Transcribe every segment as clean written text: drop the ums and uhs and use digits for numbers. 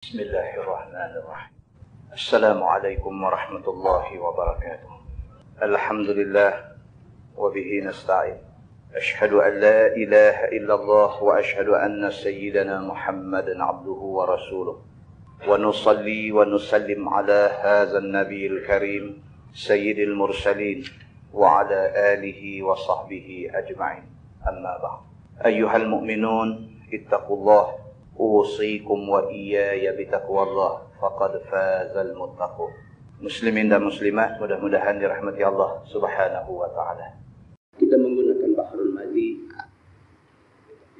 بسم الله الرحمن الرحيم. السلام عليكم ورحمة الله وبركاته. الحمد لله وبه نستعين. أشهد أن لا إله إلا الله وأشهد أن سيدنا محمدا عبده ورسوله ونصلي ونسلم على هذا النبي الكريم سيد المرسلين وعلى آله وصحبه أجمعين. أما بعد، أيها المؤمنون اتقوا الله، أوصيكم وإياي بتقوى الله فقد فاز المتقون. Muslimin dan muslimat, mudah-mudahan dirahmati Allah Subhanahu wa taala. Kita menggunakan Bahrul Mazi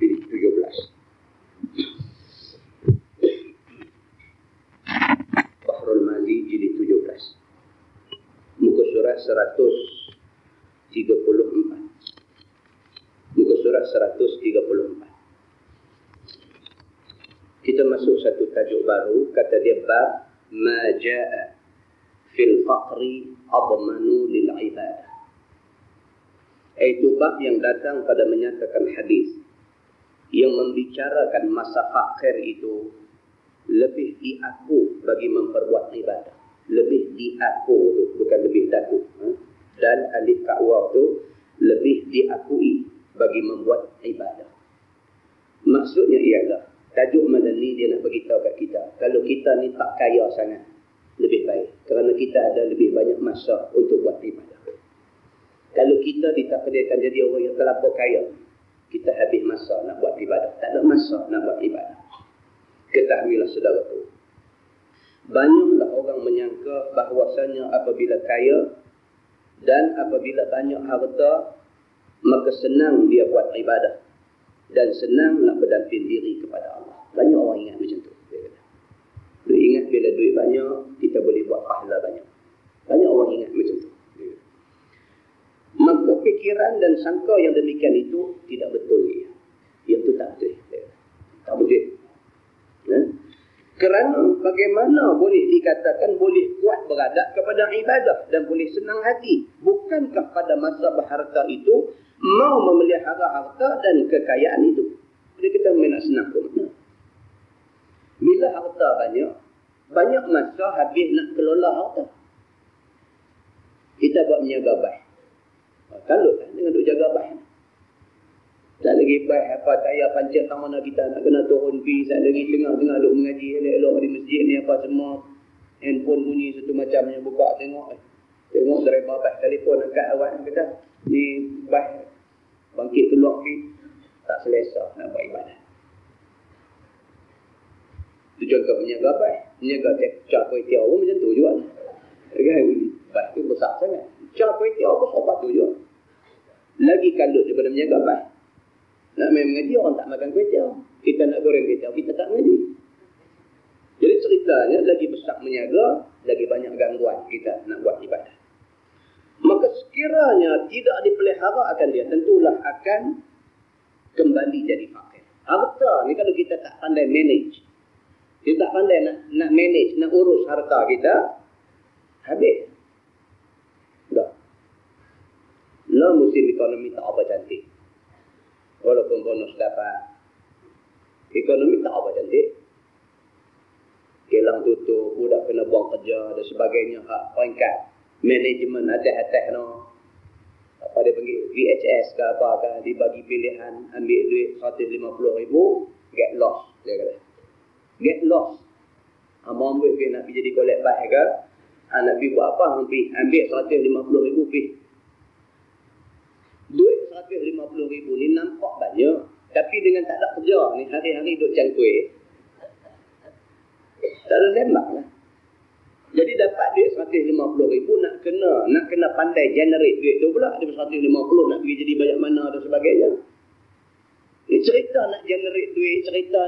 jilid 17. Bahrul Mazi jilid 17. Muka surat 134. Muka surat 134. Kita masuk satu tajuk baru, kata dia bab ma jaa fil faqri admanu lil ibadah. Iaitu bab yang datang pada menyatakan hadis yang membicarakan masa fakir itu lebih diaku bagi memperbuat ibadah. Lebih diaku tu, bukan lebih daku. Dan alif ka'wah tu lebih diakui bagi membuat ibadah. Maksudnya ialah tajuk malam ni dia nak beritahu kat kita, kalau kita ni tak kaya sangat, lebih baik. Kerana kita ada lebih banyak masa untuk buat ibadah. Kalau kita ditakdirkan jadi orang yang terlampau kaya, kita habis masa nak buat ibadah. Tak ada masa nak buat ibadah. Ketahuilah saudaraku, banyaklah orang menyangka bahawasanya apabila kaya dan apabila banyak harta, maka senang dia buat ibadah. Dan senang nak berdamping diri kepada Allah. Banyak orang ingat macam tu. Dia ingat bila duit banyak, kita boleh buat pahala banyak. Banyak orang ingat macam tu. Maka fikiran dan sangka yang demikian itu tidak betul. Yang itu tak betul. Tak betul. Kerana bagaimana boleh dikatakan boleh kuat beradab kepada ibadah dan boleh senang hati? Bukankah pada masa berharta itu mau memelihara harta dan kekayaan itu? Jadi kita nak senang ke mana? Bila harta banyak masa habis nak kelola harta. Kita buat menjaga baik. Kalau kan dengan duk jaga baik. Tak lagi baik apa tayar pancet tak mana kita nak kena turun pi, tak lagi tengah-tengah duk mengaji elok-elok di masjid ni apa semua. Handphone bunyi satu macamnya, buka tengok. Tengok dari babah telefon angkat awak kata, ni baik bangkit keluar pi, tak selesa nak buat ibadah. Itu contoh menjaga baik. Menjaga cak kuih tiaw pun macam tu juga. Kan? Baik tu besar sangat. Cak kuih tiaw pun sobat tu juga. Lagi kalut daripada menjaga baik. Nak main mengaji, orang tak makan kuih tiaw. Kita nak goreng kuih tiaw, kita tak mengaji. Jadi ceritanya lagi besar menjaga, lagi banyak gangguan kita nak buat ibadah. Maka sekiranya tidak dipelihara akan dia, tentulah akan kembali jadi fakir. Harta ni kalau kita tak pandai manage, kita tak pandai nak manage, nak urus harta kita, habis. Dah. Lah musim ekonomi tak apa cantik. Walaupun bonus dapat, ekonomi tak apa cantik. Kilang tutup, budak kena buang kerja dan sebagainya. Hak peringkat manajemen atas-atas no. Apa dia panggil VHS ke apa ke, dibagi pilihan, ambil duit 150,000, get lost dia kata. Get lost. Mau ambil pergi nak pergi jadi collect bike ke, nak pergi buat apa, ambil 150,000 pergi. Duit 150,000 ni nampak banyak, tapi dengan tak ada kerja ni, hari-hari duduk cangkui, tak ada tembak lah. Jadi dapat duit 150,000, nak kena pandai generate duit tu pula. Dari 150 nak pergi jadi banyak mana dan sebagainya. Ini cerita nak generate duit, cerita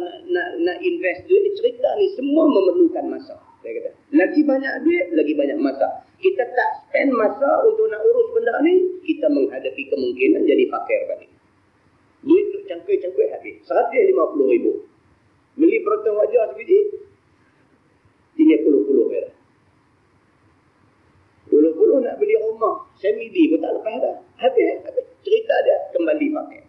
nak invest duit, cerita ni semua memerlukan masa. Saya kata, lagi banyak duit, lagi banyak masa. Kita tak spend masa untuk nak urus benda ni, kita menghadapi kemungkinan jadi fakir balik. Duit tu cangkui-cangkui habis. 150,000. Beli protein wajah sebiji, tinggal puluh-puluh merah. Puluh-puluh nak beli rumah, semi-D pun tak lepas dah. Habis. Cerita dia kembali fakir.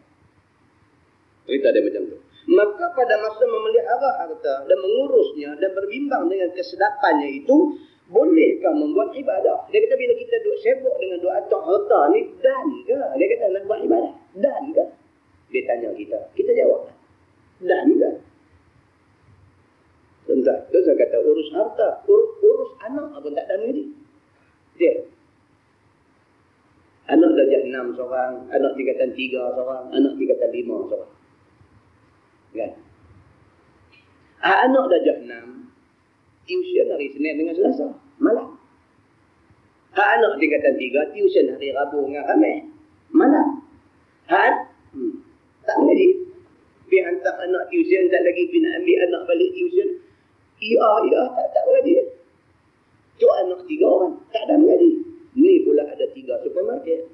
Cerita dia macam tu. Maka pada masa memelihara harta dan mengurusnya dan berbimbang dengan kesedapannya itu, bolehkah membuat ibadah? Dia kata bila kita duk sibuk dengan duk atur harta ni, dan ke? Dia kata nak buat ibadah, dan ke? Dia tanya kita, kita jawab, dan ke? Tentang, terus saya kata urus harta, urus anak apa tak dan ni? Dia anak darjah 6 seorang, anak tingkatan 3 seorang, anak tingkatan 5 seorang. Kan? Anak darjah 6 tuition hari Senin dengan Selasa malam. Anak tingkatan 3 tuition hari Rabu dengan Khamis malam. Tak mengaji. Pergi hantar anak tuition, tak lagi pergi nak ambil anak balik tuition. Tak mengaji. Tu anak 3 orang, tak ada mengaji. Ni pula ada 3 supermarket.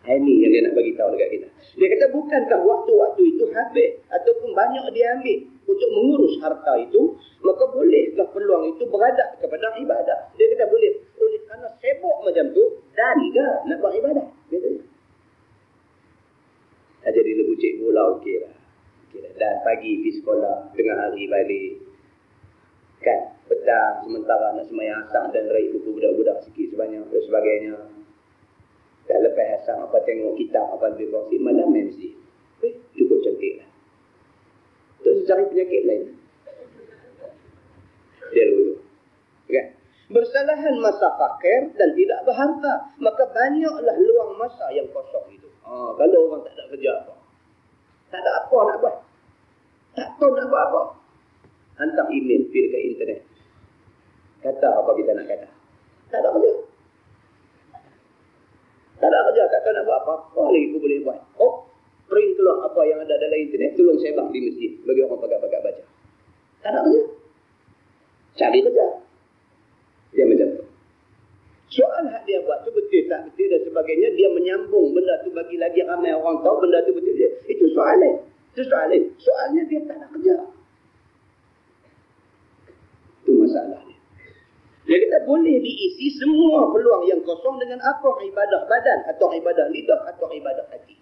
Ini yang dia nak bagi tahu dekat kita. Dia kata bukankah waktu-waktu itu habis ataupun banyak dia ambil untuk mengurus harta itu, maka bolehkah peluang itu beradab kepada ibadah? Dia kata boleh. Oleh kerana sibuk macam tu, dan ke nak buat ibadah? Dia tanya. Jadi lebu cikgu lah, okey lah. Dan pagi pergi sekolah, tengah hari balik. Kan, petang sementara nak semayang asar dan raih buku budak-budak sikit sebanyak dan sebagainya. Dan lepas asar apa tengok kitab apa lebih kongsi, malam main mesti. Cukup cantik lah. Terus cari penyakit lain. Dia dulu. Kan? Bersalahan masa fakir dan tidak berharta, maka banyaklah luang masa yang kosong itu. Kalau orang tak ada kerja apa, tak ada apa nak buat, tak tahu nak buat apa, hantar email pergi dekat internet, kata apa kita nak kata, tak ada kerja, tak tahu nak buat apa lagi aku boleh buat. Print keluar apa yang ada dalam internet, tolong sebar di masjid bagi orang pakat-pakat baca. Tak ada kerja, cari kerja. Dia macam tu. Soal hak dia buat tu betul tak betul dan sebagainya, dia menyambung benda tu bagi lagi ramai orang tahu benda tu betul dia. Itu soalan. Soalnya dia tak nak kerja. Itu masalahnya. Dia kata boleh diisi semua peluang yang kosong dengan apa? Ibadah badan atau ibadah lidah atau ibadah hati.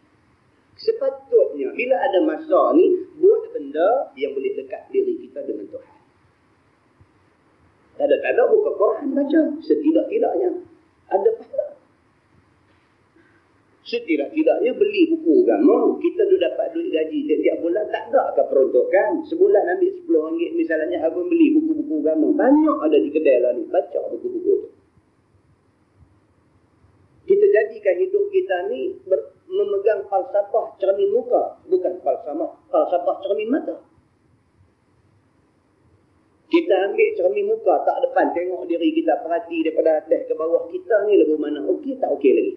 Sepatutnya bila ada masa ni, buat benda yang boleh dekat diri kita dengan Tuhan. Kadang-kadang buka Quran baca, setidak-tidaknya ada pahala. Setidak-tidaknya beli buku agama, kita dah dapat duit gaji setiap bulan, tak ada ke peruntukan. Sebulan ambil RM10 misalnya, habis beli buku-buku agama. Banyak ada di kedai lah ni, baca buku-buku tu. Kita jadikan hidup kita ni memegang falsafah cermin muka, bukan falsafah cermin mata. Kita ambil cermin muka tak depan, tengok diri kita, perhati daripada atas ke bawah, kita ni lebih mana, okey tak okey lagi.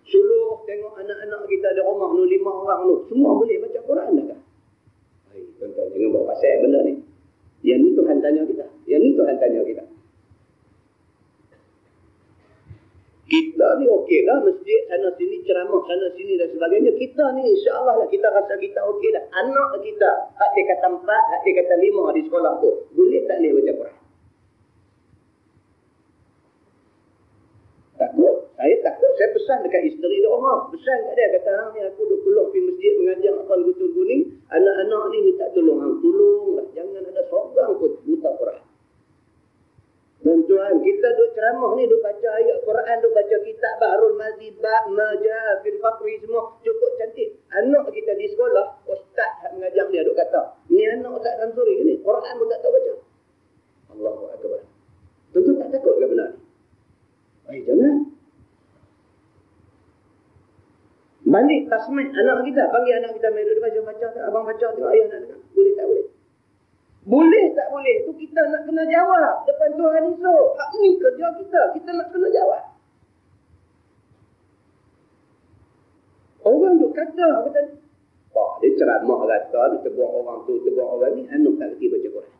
Suluh tengok anak-anak kita di rumah ni 5 orang tu, semua boleh baca Quran dah kan? Tuan-tuan jangan bawa pasal benda ni. Yang ni Tuhan tanya kita. Kita ni okey lah, masjid sana sini, ceramah sana sini dan sebagainya. Kita ni insya-Allah lah, kita rasa kita okey lah. Anak kita, hak dia kata 4, hak dia kata 5 di sekolah tu, boleh tak boleh baca Quran? Saya takut. Saya pesan dekat isteri dia rumah. Pesan kat dia, kata ni aku duk keluar pergi masjid mengajar apa betul kuning. Anak-anak ni minta tolong. Tolonglah, jangan ada seorang pun buta Quran. Dan Tuhan, kita duk ceramah ni, duk baca ayat Quran, duk baca kitab Bahrul Mazid, Majah, Fil Fakri, semua cukup cantik. Anak kita di sekolah, ustaz mengajar dia duk kata, ni anak Ustaz Samsuri ni, Quran pun tak tahu baca. Allahu Akbar. Tentu tak takut ke benar ni? Jangan. Balik tasmih anak kita, panggil anak kita, main duduk baca, abang baca, tengok ayah nak dengar. Boleh tak boleh? Boleh tak boleh? Tu kita nak kena jawab depan Tuhan esok. Hak ni kerja kita nak kena jawab. Orang duk kata, dia ceramah kata, dia tegur orang tu, tegur orang ni, anak tak kerti baca Quran.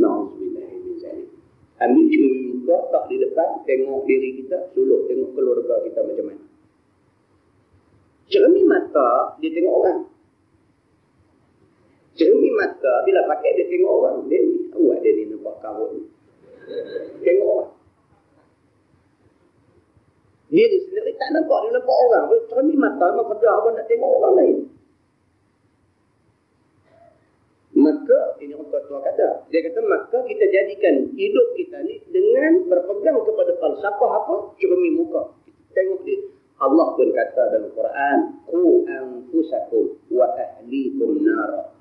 Na'udzubillahiminzalik. Ambil cermin muka, tak di depan, tengok diri kita, suluh tengok keluarga kita macam mana. Cermin mata, dia tengok orang. Cermin mata, bila pakai dia tengok orang. Dia ni, awak dia ni nampak karun. Tengok orang. Diri sendiri tak nampak, dia nampak orang. Cermin mata memang kedah apa nak tengok orang lain. Maka, ini orang tua kata, dia kata, maka kita jadikan hidup kita ni dengan berpegang kepada falsafah apa? Cermin muka. Kita tengok dia. Allah pun kata dalam Quran, Qu anfusakum wa ahlikum nara.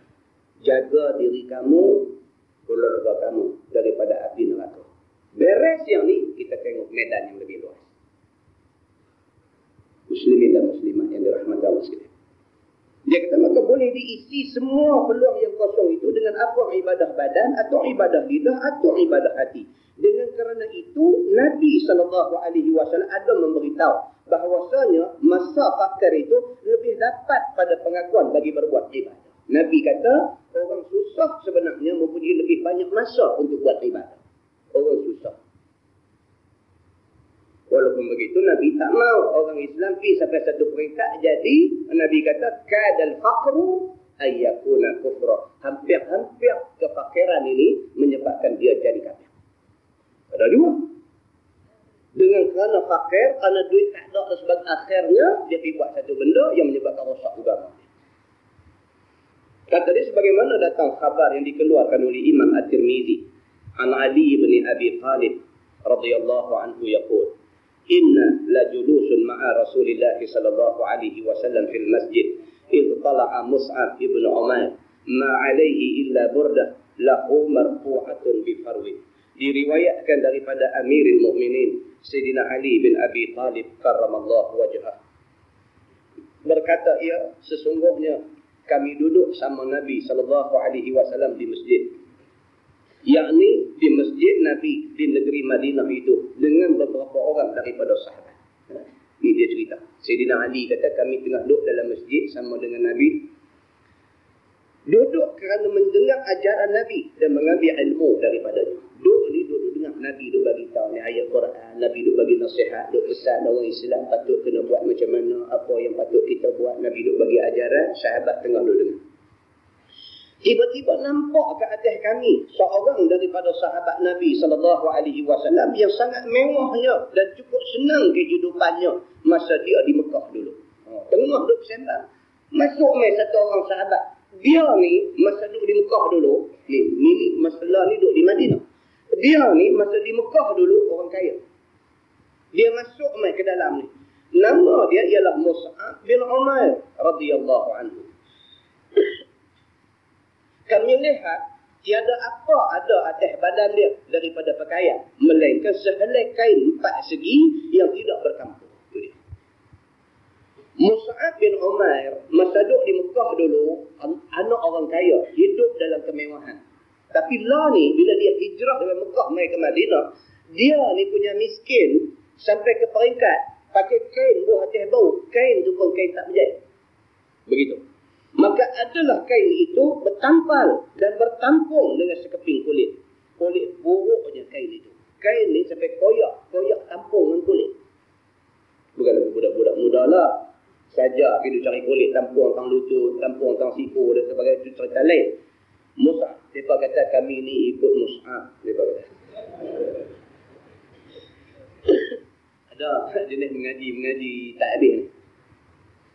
Jaga diri kamu, keluarga kamu daripada api neraka. Beres yang ni, kita tengok medan yang lebih luas. Muslimin dan muslimat yang dirahmati Allah sekalian. Dia kata, maka boleh diisi semua peluang yang kosong itu dengan apa? Ibadah badan atau ibadah lidah atau ibadah hati. Dengan kerana itu, Nabi SAW ada memberitahu bahawasanya masa fakir itu lebih dapat pada pengakuan bagi berbuat ibadah. Nabi kata, orang susah sebenarnya mempunyai lebih banyak masa untuk buat ibadah. Orang susah. Walaupun begitu, Nabi tak mau orang Islam pergi sampai satu peringkat. Jadi, Nabi kata, kadal faqru ayyakuna kufra. Hampir-hampir kefakiran ini menyebabkan dia jadi kafir. Ada dua. Dengan kerana fakir, kerana duit tak ada dan sebagainya, akhirnya dia pergi buat satu benda yang menyebabkan rosak agama. Kata dia, sebagaimana datang khabar yang dikeluarkan oleh Imam At-Tirmizi an Ali bin Abi Talib radhiyallahu anhu yaqul, inna la julusun ma'a Rasulillah sallallahu alaihi wasallam fil masjid idh tala'a Mus'ab ibn Umair ma alaihi illa burdah lahu marfu'atun bi farwi. Diriwayatkan daripada Amirul Mukminin Sayyidina Ali bin Abi Talib karramallahu wajhah. Berkata ia, sesungguhnya kami duduk sama Nabi sallallahu alaihi wasallam di masjid. Yakni di masjid Nabi di negeri Madinah itu dengan beberapa orang daripada sahabat. Ini dia cerita. Sayyidina Ali kata kami tengah duduk dalam masjid sama dengan Nabi. Duduk kerana mendengar ajaran Nabi dan mengambil ilmu daripadanya. Duduk dengar Nabi duduk bagi tahu ni ayat Quran, Nabi duduk bagi nasihat, duduk pesan orang Islam patut kena buat macam mana, apa yang patut kita buat, Nabi duduk bagi ajaran, sahabat tengah duduk dengar. Tiba-tiba nampak ke atas kami seorang daripada sahabat Nabi SAW yang sangat mewahnya dan cukup senang kehidupannya masa dia di Mekah dulu. Tengah duduk sembang. Masuk mai satu orang sahabat. Dia ni masa duduk di Mekah dulu, ni masalah ni duduk di Madinah. Dia ni masa di Mekah dulu orang kaya. Dia masuk mai ke dalam ni. Nama dia ialah Mus'ab bin Umair radhiyallahu anhu. Kami lihat tiada apa ada atas badan dia daripada pakaian, melainkan sehelai kain 4 segi yang tidak bercampur. Itu dia. Mus'ab bin Umair masa duduk di Mekah dulu, anak orang kaya, hidup dalam kemewahan. Tapi lah ni, bila dia hijrah dari Mekah mai ke Madinah, dia ni punya miskin sampai ke peringkat pakai kain buah atas bau. Kain tu pun kain tak berjaya. Begitu. Maka adalah kain itu bertampal dan bertampung dengan sekeping kulit. Kulit buruknya kain itu. Kain ni sampai koyak tampung dengan kulit. Bukan budak-budak muda lah. Saja pergi cari kulit, tampung tang lutut, tampung tang siku dan sebagainya, itu cerita lain. Mus'ab, mereka kata kami ni ikut Mus'ab. Mereka kata. Ada jenis mengaji tak habis ni.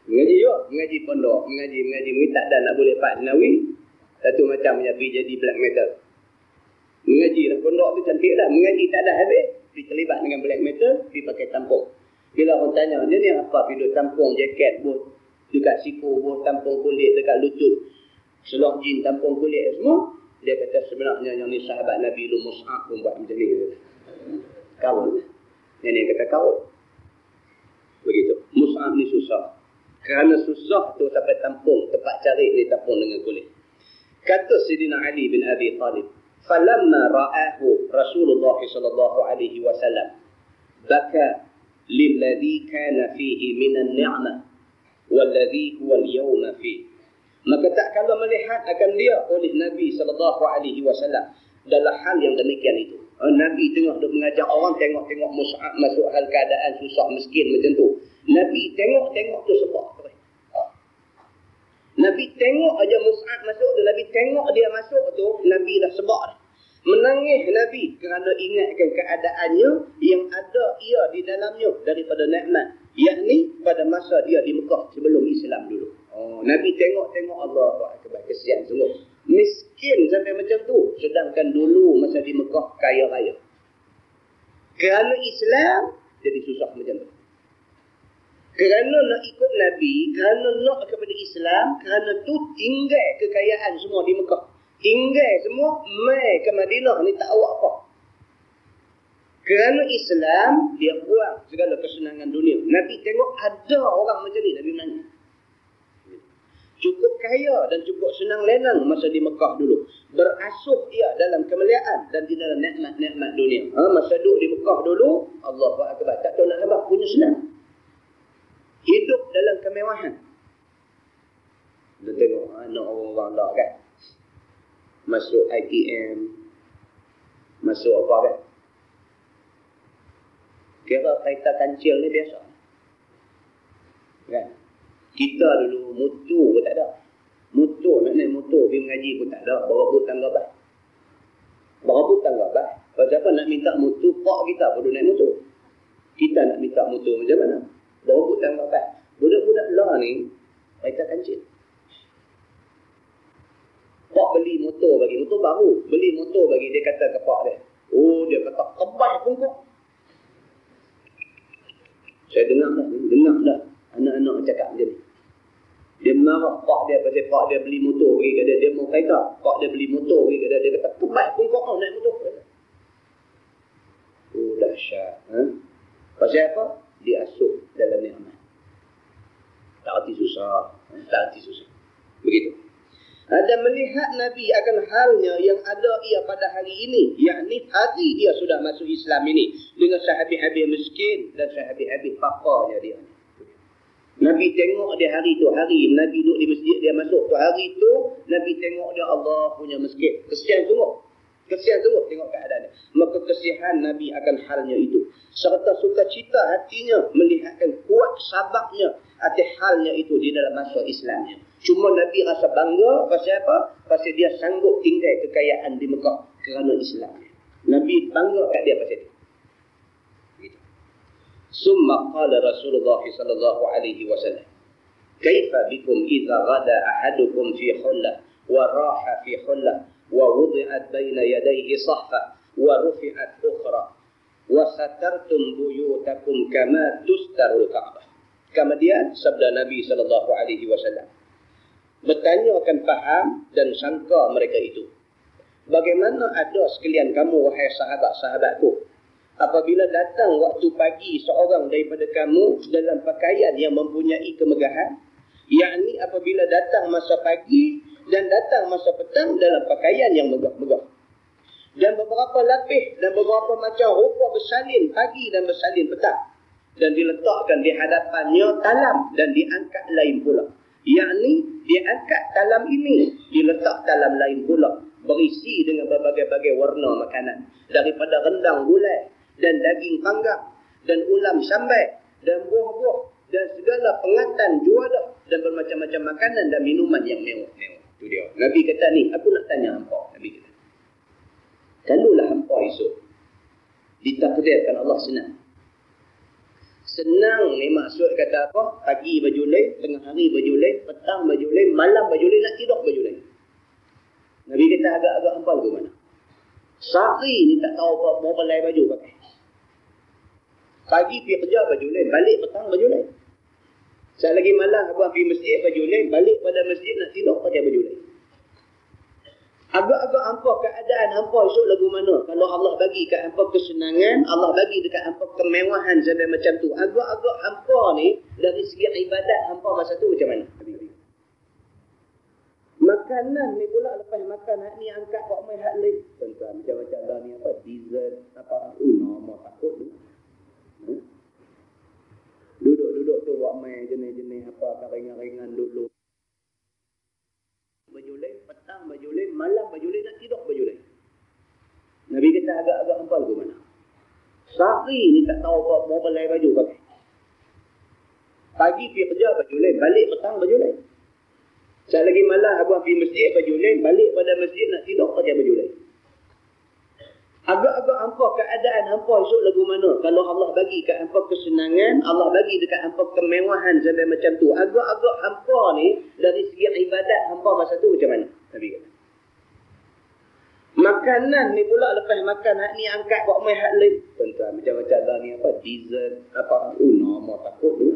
Mengaji juga, mengaji pondok, mengaji tak ada nak boleh Pak Senawi. Satu macam punya pergi jadi black metal. Mengaji dah pondok tu cantik dah, mengaji tak ada habis, pergi terlibat dengan black metal, pergi pakai tampung. Bila orang tanya, dia ni apa? Pergi duduk tampung jaket, buat dekat siku, buat tampung kulit dekat lutut, seluar jin tampung kulit semua. Dia kata sebenarnya yang ni sahabat Nabi lu Mus'ab pun buat macam ni. Kawan. Yang ni kata kawan. Begitu. Mus'ab ni susah. Kerana susah tu sampai tampung, tempat cari ni tampung dengan kulit. Kata Sayyidina Ali bin Abi Talib, "Falamma ra'ahu Rasulullah sallallahu alaihi wasallam, baka lilladhi kana fihi minan ni'mah walladhi huwa al-yawma fihi." Maka tak kala melihat akan dia oleh Nabi sallallahu alaihi wasallam dalam hal yang demikian itu. Nabi tengah duk mengajar orang, tengok Mus'ab masuk hal keadaan susah miskin macam tu. Nabi tengok tu sebab. Nabi tengok aja Mus'ab masuk tu, Nabi tengok dia masuk tu, Nabi dah sebab. Menangis Nabi kerana ingatkan keadaannya yang ada ia di dalamnya daripada nikmat, yakni pada masa dia di Mekah sebelum Islam dulu. Nabi tengok Allah Akbar, kesian sungguh. Miskin sampai macam tu, sedangkan dulu masa di Mekah kaya raya. Kerana Islam jadi susah macam tu. Kerana nak ikut Nabi, kerana nak kepada Islam, kerana tu tinggal kekayaan semua di Mekah. Tinggal semua, mai ke Madinah ni tak awak apa. Kerana Islam, dia buang segala kesenangan dunia. Nabi tengok ada orang macam ni, Nabi menangis. Cukup kaya dan cukup senang lenang masa di Mekah dulu. Berasuh dia dalam kemuliaan dan di dalam nikmat-nikmat dunia. Masa duduk di Mekah dulu, Allahu Akbar, tak tahu nak apa, punya senang. Hidup dalam kemewahan. Dia tengok anak orang-orang lah kan. Masuk ITM. Masuk apa kan. Kira kereta kancil ni biasa. Kan? Kita dulu motor pun tak ada. Motor, nak naik motor pergi mengaji pun tak ada. Berabut tangga bah. Berabut tangga bah. Kalau siapa nak minta motor, pak kita pun naik motor. Kita nak minta motor macam mana? Berabut tangga bah. Budak-budak lah ni, kereta kancil. Pak beli motor bagi, motor baru. Beli motor bagi, dia kata ke pak dia. Dia kata, kebas pun kau. Saya dengar dah. Anak-anak cakap macam ni. Dia marah pak dia pasal pak dia beli motor bagi kat dia. Dia mau kereta. Pak dia beli motor bagi kat dia. Dia kata, kebas pun kau naik motor. Dahsyat. Pasal apa? Diasuh dalam nikmat. Tak arti susah. Begitu. Dan melihat Nabi akan halnya yang ada ia pada hari ini, yakni hari dia sudah masuk Islam ini, dengan sahabat-sahabat miskin dan sahabat-sahabat fakarnya dia. Nabi tengok dia hari tu, hari Nabi duduk di masjid, dia masuk tu hari tu, Nabi tengok dia, Allah punya miskin. Kesian sungguh tengok keadaan dia. Maka kesihan Nabi akan halnya itu, serta sukacita hatinya melihatkan kuat sabarnya atas halnya itu di dalam masa Islamnya. Cuma Nabi rasa bangga pasal apa? Pasal dia sanggup tinggal kekayaan di Mekah kerana Islamnya. Nabi bangga kat dia pasal itu. Begitu. Summa qala Rasulullah sallallahu alaihi wasallam, "Kaifa bikum idza ghada ahadukum fi hullah wa raha fi hullah wa wudi'at baina yadayhi sahfa wa rufi'at ukhra wa satartum buyutakum kama tustarul Ka'bah." Kemudian sabda Nabi sallallahu alaihi wasallam, bertanyakan faham dan sangka mereka itu, bagaimana ada sekalian kamu wahai sahabat-sahabatku, apabila datang waktu pagi seorang daripada kamu dalam pakaian yang mempunyai kemegahan, yakni apabila datang masa pagi dan datang masa petang dalam pakaian yang megah-megah, dan beberapa lapis dan beberapa macam rupa bersalin pagi dan bersalin petang, dan diletakkan di hadapannya talam dan diangkat lain pula, yakni diangkat talam ini, diletak talam lain pula, berisi dengan berbagai-bagai warna makanan, daripada rendang gulai dan daging panggang dan ulam sambal dan buah-buah dan segala pengatan juadah dan bermacam-macam makanan dan minuman yang mewah-mewah. Itu dia. Nabi kata ni, aku nak tanya hampa. Nabi kata, kalulah hampa esok ditakdirkan Allah senang. Senang ni maksud kata apa? Pagi baju lain, tengah hari baju lain, petang baju lain, malam baju lain, nak tidur baju lain. Nabi kata agak-agak hampal ke mana? Sehari ni tak tahu apa, mau belai baju pakai. Pagi pergi kerja baju lain, balik petang baju lain. Saat lagi malam abang pergi masjid baju lain, balik pada masjid nak tidur pakai baju lain. Agak-agak hampa keadaan hampa esok lagu mana? Kalau Allah bagi kat hampa kesenangan, Allah bagi dekat hampa kemewahan sampai macam tu. Agak-agak hampa ni dari segi ibadat hampa masa tu macam mana? Makanan ni pula lepas makan hak ni angkat buat main hak lain. Tuan-tuan macam-macam dah ni apa? Dessert apa? Nama takut ni. Duduk-duduk tu buat main jenis-jenis apa? Ringan-ringan duduk. Baju lain, petang baju lain, malam baju lain, nak tidur baju lain. Nabi kata agak-agak hampal ke mana? Sehari ni tak tahu apa, mau belai baju pakai. Pagi pergi kerja baju lain, balik petang baju lain. Saat lagi malam abang pergi masjid baju lain, balik pada masjid nak tidur pakai baju lain. Agak-agak hampa keadaan hampa esok lagu mana? Kalau Allah bagi kat hampa kesenangan, Allah bagi dekat hampa kemewahan sampai macam tu. Agak-agak hampa ni dari segi ibadat hampa masa tu macam mana? Nabi kata. Makanan ni pula lepas makan hak ni angkat buat mai hak lain. Tuan-tuan macam-macam dah ni apa dessert apa nama takut tu.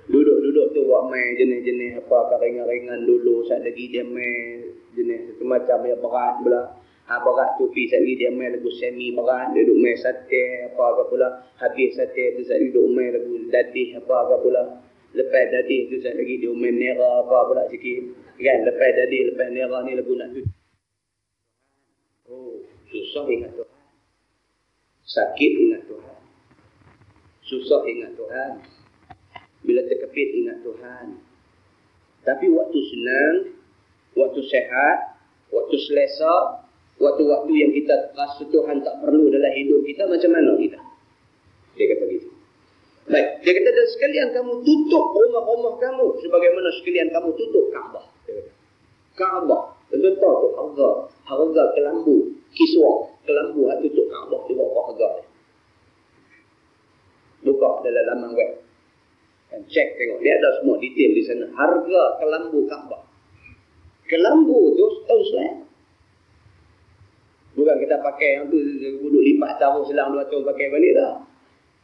Duduk-duduk tu buat mai jenis-jenis apa ringan-ringan dulu sat lagi dia mai jenis macam yang berat pula. Berat tu pi sat lagi dia mai lagu semi berat, duduk mai sate apa pula. Habis sate tu sat lagi duduk mai lagu dadih apa pula. Lepas dadih tu sat lagi dia mai nera apa pula sikit. Kan lepas dadih lepas nera ni lagu nak tu. Oh, susah ingat Tuhan. Sakit ingat Tuhan. Susah ingat Tuhan. Bila terkepit ingat Tuhan. Tapi waktu senang, waktu sehat, waktu selesa, waktu-waktu yang kita rasa Tuhan tak perlu dalam hidup kita, macam mana kita? Dia kata begitu. Baik, dia kata dan sekalian kamu tutup rumah-rumah kamu sebagaimana sekalian kamu tutup Kaabah. Dia kata. Kaabah, tuan-tuan tahu tu harga kelambu, kiswah, kelambu hak tutup Kaabah tu berapa harga dia. Buka dalam laman web. Dan cek tengok, dia ada semua detail di sana. Harga kelambu Kaabah. Kelambu tu setahun selang. Bukan kita pakai yang tu duduk lipat tahun selang 2 tahun pakai balik dah.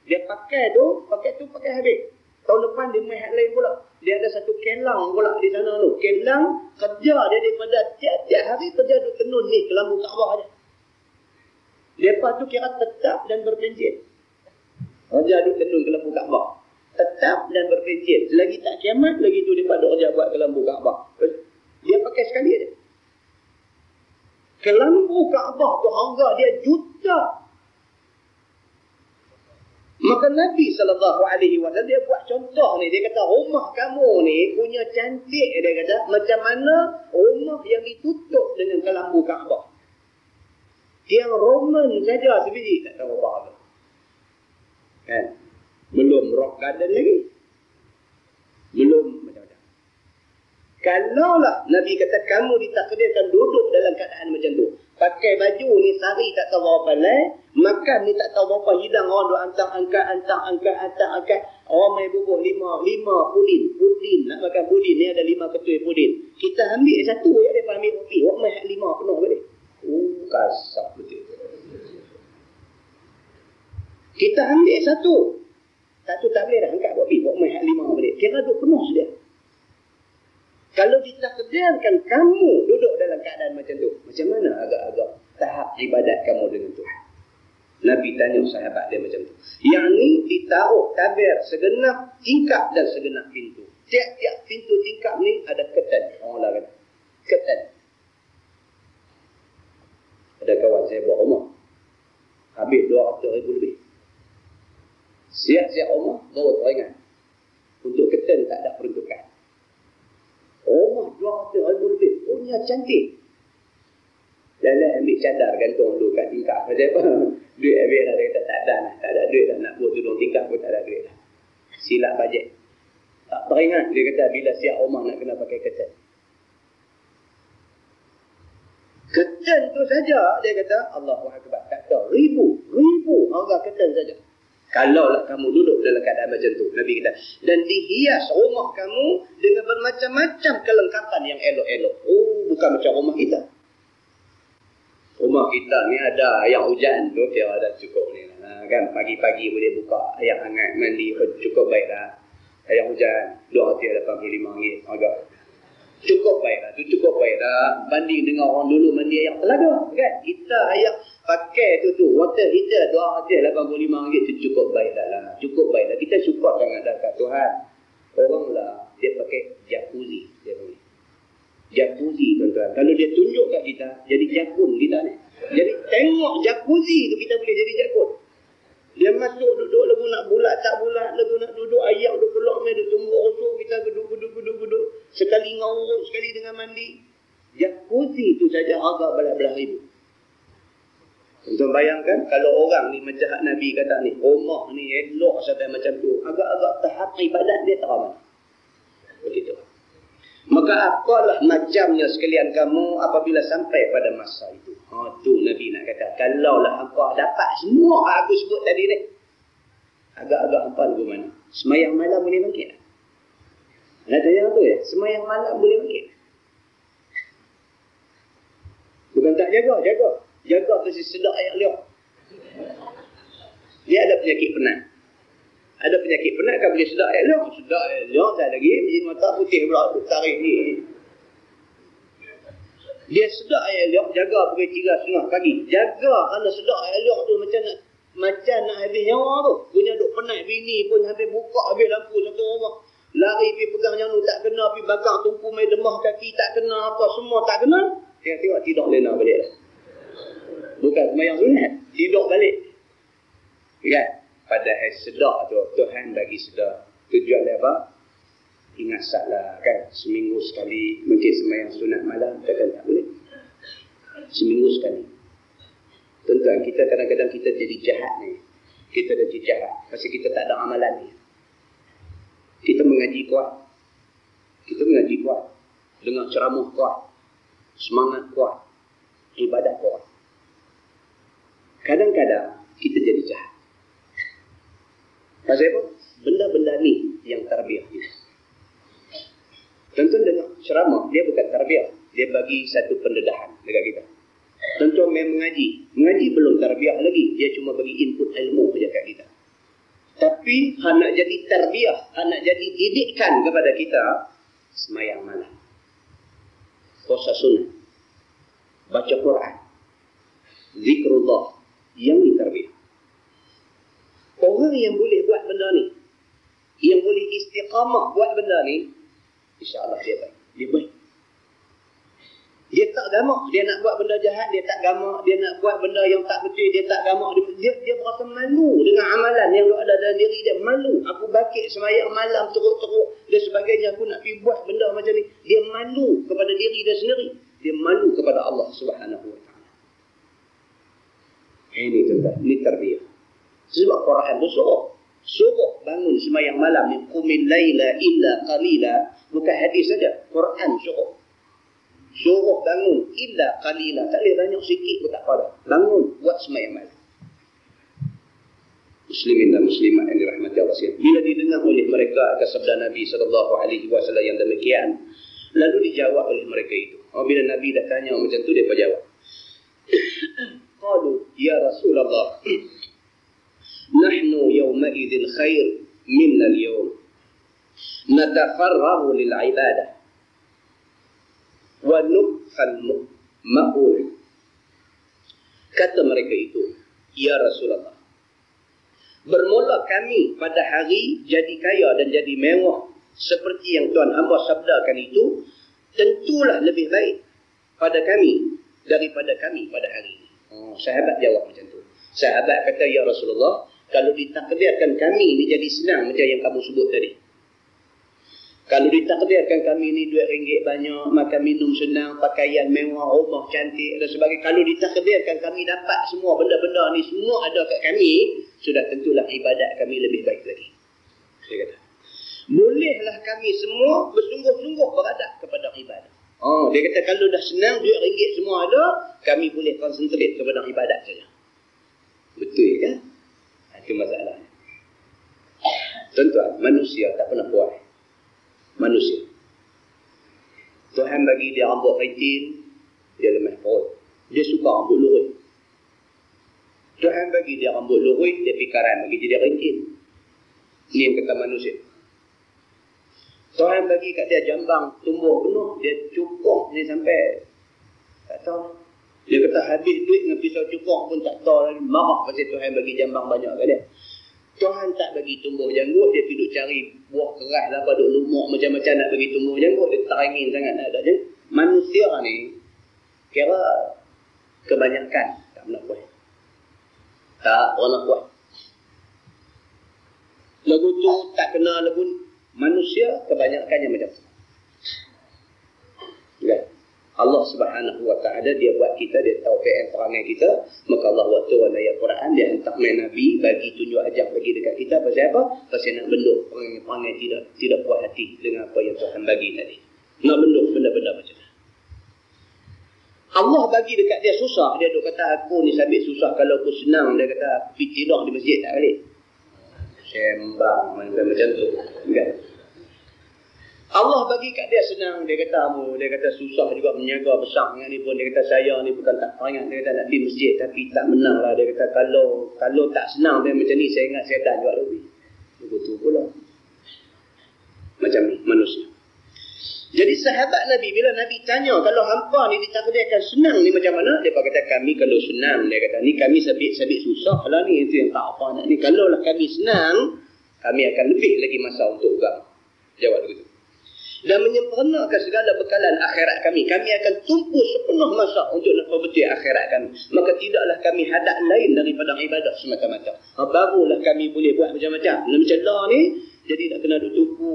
Dia pakai tu pakai habis. Tahun depan dia main hak lain pula. Dia ada satu kelang pula di sana tu. Kelang kerja dia daripada tiap-tiap hari kerja duk tenun ni kelambu Kaabah dia. Depa tu kira tetap dan berpencet. Kerja duk tenun kelambu Kaabah. Tetap dan berpencet. Selagi tak kiamat lagi tu depa duk kerja buat kelambu Kaabah. Dia pakai sekali aja. Kelambu Kaabah tu harga dia juta. Maka Nabi SAW dia buat contoh ni. Dia kata rumah kamu ni punya cantik. Dia kata macam mana rumah yang ditutup dengan kelambu Kaabah. Yang Roman saja sebiji tak tahu apa apa. Kan? Belum rock garden lagi. Belum macam-macam. Kalaulah Nabi kata kamu ditakdirkan duduk dalam keadaan macam tu. Pakai baju ni sehari tak tahu berapa lai. Makan ni tak tahu berapa hidang. Orang duk angkat. Orang main bubuh 5 pudin. Pudin. Nak makan pudin ni ada 5 ketui pudin. Kita ambil satu je dia ambil kopi. Orang main 5 penuh balik. Kasar betul. Kita ambil satu. Satu tak boleh dah angkat kopi. Orang main 5 balik. Kira duk penuh sudah. Kalau ditakdirkan kamu duduk dalam keadaan macam tu, macam mana agak-agak tahap ibadat kamu dengan Tuhan? Nabi tanya sahabat dia macam tu. Yang ni ditaruh tabir segenap tingkap dan segenap pintu. Tiap-tiap pintu tingkap ni ada ketan. Orang lah kata. Ketan. Ada kawan saya buat rumah. Habis 200,000 lebih. Siap-siap rumah, baru teringat. Untuk ketan tak ada peruntukan. Rumah 200,000 lebih. Punya cantik. Jalan ambil cadar gantung dulu kat tingkap. Macam apa? Duit habis dah. Dia kata tak ada lah. Tak ada duit dah. Nak buat tudung tingkap pun tak ada duit dah. Silap bajet. Tak teringat. Dia kata bila siap rumah nak kena pakai ketan. Ketan tu saja. Dia kata Allahu Akbar. Tak tahu. Ribu harga ketan saja. Kalaulah kamu duduk dalam keadaan macam tu. Nabi kata. Dan dihias rumah kamu dengan bermacam-macam kelengkapan yang elok-elok. Bukan macam rumah kita. Rumah kita ni ada yang hujan tu. Kira dah cukup ni lah. Kan pagi-pagi boleh buka air hangat mandi. Cukup baik lah. Air hujan. RM285 harga. Cukup baik lah. Tu cukup baik lah. Banding dengan orang dulu mandi air telaga. Kan? Kita air pakai tu water heater RM285 tu cukup baik dah lah. Cukup baik dah. Kita syukur sangat dah kat Tuhan. Orang lah dia pakai jacuzzi. Dia panggil. Jacuzzi tuan-tuan. Kalau dia tunjuk kat kita, jadi jakun kita ni. Jadi tengok jacuzzi tu kita boleh jadi jakun. Dia masuk duduk lagu nak bulat tak bulat, lagu nak duduk ayak duduk keluar main duduk tunggu osok kita geduk. Sekali ngawut, sekali dengan mandi. Jacuzzi tu saja harga belah-belah ribu. Tuan bayangkan kalau orang ni macam Nabi kata ni, rumah ni elok sampai macam tu, agak-agak tahap ibadat dia tak mana. Begitu. Maka apalah macamnya sekalian kamu apabila sampai pada masa itu. Tu Nabi nak kata, kalaulah hampa dapat semua aku sebut tadi ni, agak-agak hampa lagu mana? Semayang malam boleh bangkit? Nak tanya tu ya? Semayang malam boleh bangkit? Bukan tak jaga. Jaga kasi sedap ayat liak. Dia ada penyakit penat. Ada penyakit penat kan boleh sedap ayat liak. Sedap ayat liak tak lagi. Biji mata putih pula duk tarik ni. Dia sedap ayat liak, jaga pukul 3.30 pagi. Jaga kerana sedap ayat liak tu macam nak habis nyawa tu. Punya duk penat bini pun habis buka habis lampu satu rumah. Lari pergi pegang yang tu tak kena, pergi bakar tumpu main demah kaki tak kena, apa semua tak kena. Tengok tidur lena balik lah. Bukan semayang sunat, tidur balik. Kan? Padahal sedar tu, Tuhan bagi sedar. Tujuan dia apa? Ingat salah kan? Seminggu sekali, mungkin semayang sunat malam, takkan tak boleh. Seminggu sekali. Tuan-tuan, kita kadang-kadang kita jadi jahat ni. Kita dah jadi jahat. Pasal kita tak ada amalan ni. Kita mengaji kuat. Dengar ceramah kuat. Semangat kuat. Ibadat kuat. Kadang-kadang kita jadi jahat. Pasal apa? Benda-benda ni yang tarbiyah kita. Tuan-tuan dengar ceramah, dia bukan tarbiyah. Dia bagi satu pendedahan dekat kita. Tuan-tuan main mengaji. Mengaji belum tarbiyah lagi. Dia cuma bagi input ilmu saja kat kita. Tapi nak jadi tarbiyah, nak jadi didikan kepada kita, semayang malam, puasa sunnah, baca Quran, zikrullah, yang ni tarbiyah. Orang yang boleh buat benda ni, yang boleh istiqamah buat benda ni, insya-Allah dia baik. Dia tak gamak, dia nak buat benda jahat, dia tak gamak, dia nak buat benda yang tak betul, dia tak gamak, dia berasa malu dengan amalan yang ada dalam diri dia, malu. Aku bakit semayang malam teruk-teruk dan sebagainya, aku nak pergi buat benda macam ni. Dia malu kepada diri dia sendiri, dia malu kepada Allah Subhanahu wa taala. Ini tuan-tuan, ini tarbiyah. Sebab Quran tu suruh bangun semayang malam ni, qumil laila illa qalila, bukan hadis saja, Quran suruh bangun illa qalila, tak boleh banyak sikit pun tak apa. Bangun buat semayang malam. Muslimin dan muslimat yang dirahmati Allah sekalian, bila didengar oleh mereka akan sabda Nabi SAW yang demikian, lalu dijawab oleh mereka itu. Bila Nabi dah tanya macam tu, dia pun jawab. Qalu ya Rasulullah, nahnu yawma idzin khair minna al-yawm, natafarrahu lil ibadah wa nubkhal ma'ul. Kata mereka itu, ya Rasulullah, bermula kami pada hari jadi kaya dan jadi mewah seperti yang Tuhan hamba sabdakan itu, tentulah lebih baik pada kami daripada kami pada hari ini. Sahabat jawab macam tu. Sahabat kata, ya Rasulullah, kalau ditakdirkan kami ni jadi senang macam yang kamu sebut tadi, kalau ditakdirkan kami ni duit ringgit banyak, makan minum senang, pakaian mewah, rumah cantik dan sebagainya, kalau ditakdirkan kami dapat semua benda-benda ni semua ada kat kami, sudah tentulah ibadat kami lebih baik lagi. Dia kata, bolehlah kami semua bersungguh-sungguh beradab kepada ibadat. Dia kata kalau dah senang, duit ringgit semua ada, kami boleh konsentrate kepada ibadat saja. Betul kan? Itu masalahnya. Tuan-tuan, manusia tak pernah puas. Manusia. Tuhan bagi dia rambut keriting, dia lemah perut. Dia suka rambut lurus. Tuhan bagi dia rambut lurus, dia pikaran bagi jadi keriting. Ini yang kata manusia. Tuhan bagi kat dia jambang tumbuh penuh, dia cukup ni sampai tak tahu. Dia kata habis duit dengan pisau cukup pun tak tahu lagi. Marah pasal Tuhan bagi jambang banyak kat dia. Tuhan tak bagi tumbuh janggut, dia pergi cari buah keras lah, duk lumuk macam-macam nak bagi tumbuh janggut, dia terangin sangat nak ada je. Manusia ni kira kebanyakan tak pernah puas. Tak pernah puas. Lagu tu tak kena lagu. Manusia kebanyakannya macam tu. Kan? Allah Subhanahu wa taala dia buat kita, dia tahu PN perangai kita, maka Allah waktu ayat Quran dia hantar main nabi bagi tunjuk ajar bagi dekat kita pasal apa? Pasal nak benduk perangai tidak puas hati dengan apa yang Tuhan bagi tadi. Nak bendung benda-benda macam tu. Allah bagi dekat dia susah. Dia duk kata aku ni sabit susah. Kalau aku senang, dia kata aku pergi tidur di masjid tak balik. Sembang macam tu. Kan? Allah bagi kat dia senang. Dia kata susah juga menjaga besar dengan ni pun. Dia kata saya ni bukan tak peringat. Dia kata nak pergi masjid tapi tak menang lah. Dia kata kalau tak senang dia macam ni, saya ingat saya dah juga lebih. Betul pula. Macam ni manusia. Jadi sahabat Nabi, bila Nabi tanya kalau hampa ni ditakdirkan senang ni macam mana, dia kata kami kalau senang, dia kata ni kami sabit-sabit susah lah ni, itu yang tak apa nak ni. Kalau lah kami senang, kami akan lebih lagi masa untuk agama. Jawab begitu. Dan menyempurnakan segala bekalan akhirat kami akan tumpu sepenuh masa untuk nak perbetul akhirat kami. Maka tidaklah kami hadap lain daripada ibadah semata-mata. Barulah kami boleh buat macam-macam. Macam lah ni, jadi nak kena tumpu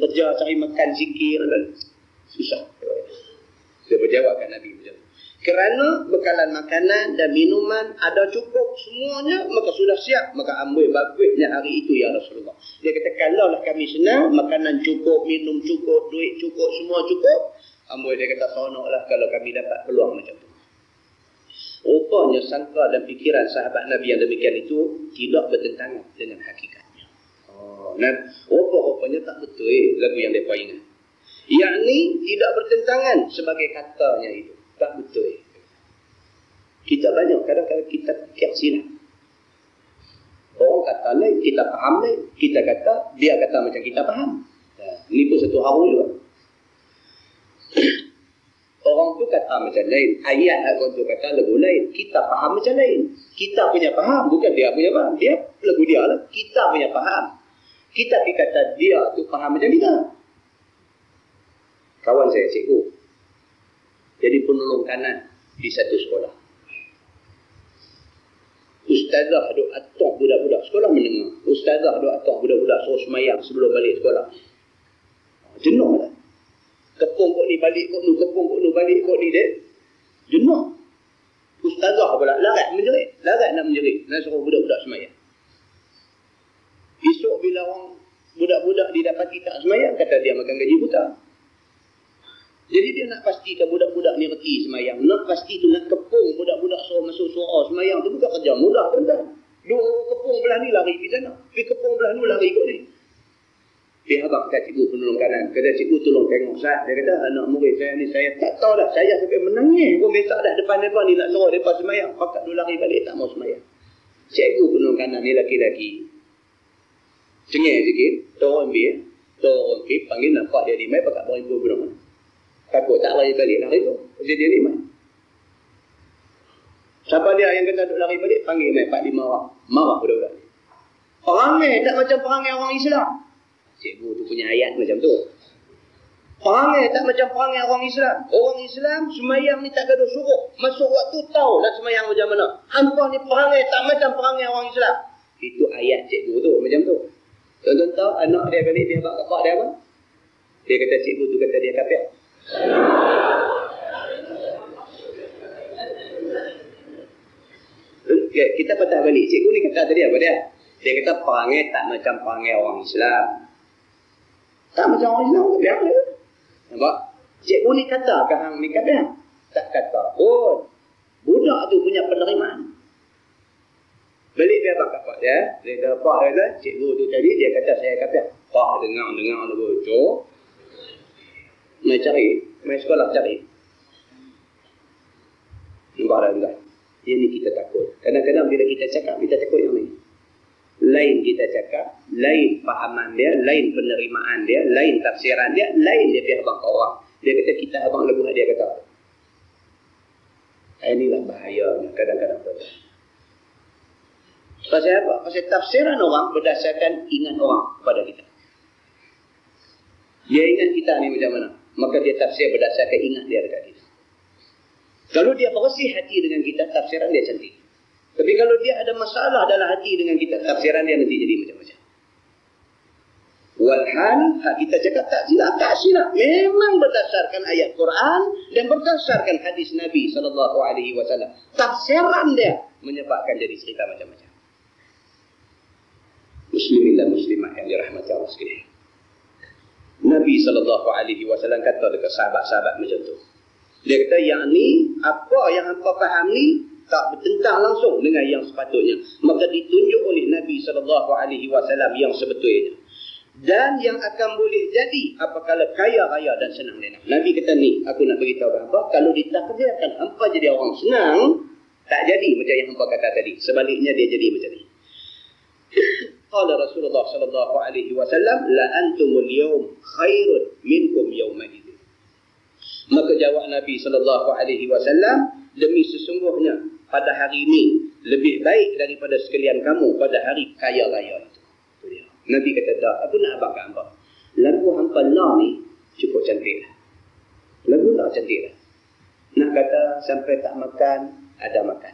kerja cari makan zikir dan susah. Dia berjawabkan Nabi macam tu. Kerana bekalan makanan dan minuman ada cukup semuanya, maka sudah siap, maka ambil bagusnya hari itu ya Rasulullah. Dia kata kalaulah kami senang, makanan cukup, minum cukup, duit cukup, semua cukup, ambil dia kata seronoklah kalau kami dapat peluang macam tu. Rupanya sangka dan fikiran sahabat Nabi yang demikian itu tidak bertentangan dengan hakikatnya. Dan rupanya tak betul lagu yang mereka ingat. Yakni tidak bertentangan sebagai katanya itu. Tak betul. Kita banyak kadang-kadang kita fikir silap. Orang kata lain, kita faham lain. Kita kata, dia kata macam kita faham. Ini pun satu haru juga. Orang tu kata macam lain. Ayat orang tu kata lagu lain. Kita faham macam lain. Kita punya faham, bukan dia punya faham. Dia lagu dia lah. Kita punya faham. Kita pergi kata dia tu faham macam kita. Kawan saya cikgu jadi penolong kanan di satu sekolah. Ustazah duk atok budak-budak sekolah mendengar. Ustazah duk atok budak-budak suruh semayang sebelum balik sekolah. Jenuh lah. Kepung kok ni balik kok ni, kepung kok ni balik kok ni dia. Jenuh. Ustazah pula larat nak menjerit. Nak suruh budak-budak semayang. Esok bila orang budak-budak didapati tak semayang, kata dia makan gaji buta. Jadi dia nak pastikan budak-budak ni reti semayang. Nak pasti tu nak kepung budak-budak suruh masuk surau semayang tu bukan kerja mudah, tuan-tuan. Dua kepung belah ni lari pergi sana. Pergi kepung belah ni lari ikut ni. Dia abang kat cikgu penolong kanan. Kata cikgu tolong tengok Ustaz. Dia kata anak murid saya ni saya tak tahu dah. Saya sampai menangis pun besok dah depan-depan ni nak suruh mereka semayang. Pakat dua lari balik tak mau semayang. Cikgu penolong kanan ni laki-laki. Cengih sikit, turun pergi, panggil nampak dia di mai, pakat bawa ibu berapa. Takut tak lari balik lari tu. Jadi dia di mai. Siapa dia yang kata duk lari balik, panggil mai 4-5 orang. Marah budak-budak ni. Perangai tak macam perangai orang Islam. Cikgu tu punya ayat macam tu. Perangai tak macam perangai orang Islam. Orang Islam semayang ni tak gaduh suruh. Masuk waktu tahu nak semayang macam mana. Hampa ni perangai tak macam perangai orang Islam. Itu ayat cikgu tu macam tu. Tuan-tuan tahu anak dia balik dia abang kapak dia apa? Dia kata cikgu tu kata dia kafir. Okay, kita patah balik. Cikgu ni kata tadi apa dia? Dia kata perangai tak macam perangai orang Islam. Tak macam orang Islam kafir dia. Nampak? Cikgu ni kata ke hang ni kafir? Tak kata pun. Budak tu punya penerimaan. Balik dia abang kapak dia. Dia kata pak dia kata cikgu tu tadi dia kata saya kafir. Pak dengar dulu cok. Mai cari, mai sekolah cari. Nampak dah tuan. Ini kita takut. Kadang-kadang bila kita cakap, kita takut yang ni. Lain kita cakap, lain fahaman dia, lain penerimaan dia, lain tafsiran dia, lain dia pergi abang ke orang. Dia kata kita abang lagu dia kata. Inilah bahayanya kadang-kadang tuan. Pasal apa? Pasal tafsiran orang berdasarkan ingat orang kepada kita. Dia ingat kita ni macam mana? Maka dia tafsir berdasarkan ingat dia dekat kita. Kalau dia bersih hati dengan kita, tafsiran dia cantik. Tapi kalau dia ada masalah dalam hati dengan kita, tafsiran dia nanti jadi macam-macam. Walhal, kita cakap tak silap. Memang berdasarkan ayat Quran dan berdasarkan hadis Nabi SAW. Tafsiran dia menyebabkan jadi cerita macam-macam. Muslimin dan muslimat yang dirahmati Allah sekalian. Nabi SAW kata dekat sahabat-sahabat macam tu. Dia kata, yang ni, apa yang hampa faham ni, tak bertentang langsung dengan yang sepatutnya. Maka ditunjuk oleh Nabi SAW yang sebetulnya. Dan yang akan boleh jadi apabila kaya raya dan senang lenang. Nabi kata ni, aku nak beritahu hampa, kalau ditakdirkan hampa jadi orang senang, tak jadi macam yang hampa kata tadi. Sebaliknya dia jadi macam ni. Qala Rasulullah sallallahu alaihi wasallam, la antumul yawm khairun minkum yawma idzin. Maka jawab Nabi sallallahu alaihi wasallam, demi sesungguhnya pada hari ini lebih baik daripada sekalian kamu pada hari kaya raya itu. Nabi kata, dah, aku nak abang kat hampa. Lagu hampa lah ni cukup cantik lah. Lagu lah cantik lah. Nak kata sampai tak makan, ada makan.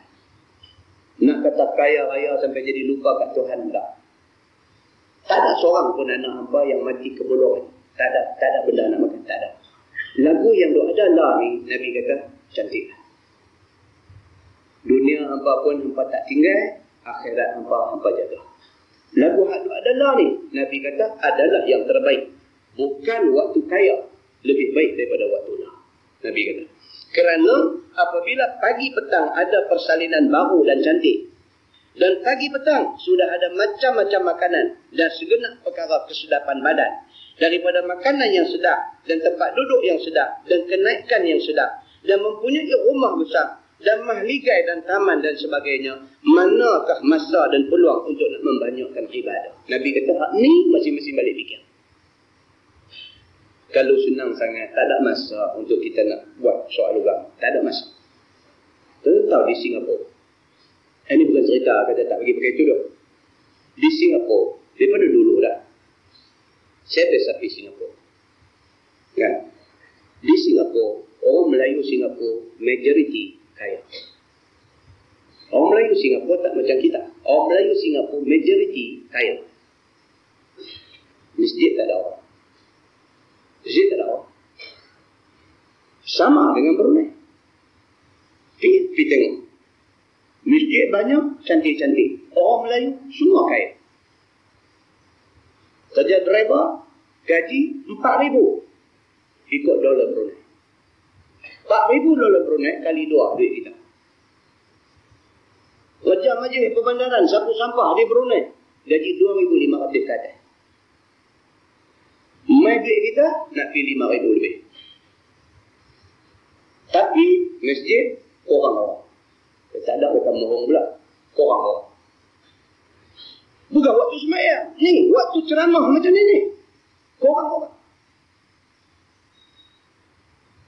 Nak kata kaya raya sampai jadi lupa kat Tuhan, tak. Tak ada seorang pun anak hampa yang mati kebodohan. Tak ada benda nak makan, tak ada. Lagu yang ada lah ni, Nabi kata, cantik lah. Dunia hampa pun hampa tak tinggal, akhirat hampa jaga. Lagu hak adalah ni, Nabi kata, adalah yang terbaik. Bukan waktu kaya, lebih baik daripada waktu lah. Nabi kata. Kerana apabila pagi petang ada persalinan baru dan cantik, dan pagi petang sudah ada macam-macam makanan dan segenap perkara kesedapan badan, daripada makanan yang sedap dan tempat duduk yang sedap dan kenaikan yang sedap, dan mempunyai rumah besar dan mahligai dan taman dan sebagainya, manakah masa dan peluang untuk nak membanyakkan ibadah? Nabi kata, hak ni masing-masing balik fikir. Kalau senang sangat, tak ada masa untuk kita nak buat soal agama. Tak ada masa. Kita tahu di Singapura. Ini bukan cerita, kata tak pergi pakai tudung. Di Singapura, daripada dulu dah, saya biasa pergi Singapura. Kan? Di Singapura, orang Melayu Singapura, majoriti kaya. Orang Melayu Singapura tak macam kita. Orang Melayu Singapura, majoriti kaya. Masjid tak ada orang. Masjid tak ada orang. Sama dengan Brunei. Pergi tengok. Masjid banyak, cantik-cantik. Orang Melayu, semua kaya. Kerja driver, gaji $4,000. Ikut dolar Brunei. $4,000 Brunei kali 2 duit kita. Kerja majlis perbandaran, sapu sampah di Brunei, gaji 2,500 ke atas. Mai duit kita, nak pergi 5,000 lebih. Tapi, masjid, orang-orang. Tak ada kata mohong pula. Orang-orang. Bukan waktu sembahyang. Ni, waktu ceramah macam ni. Orang-orang.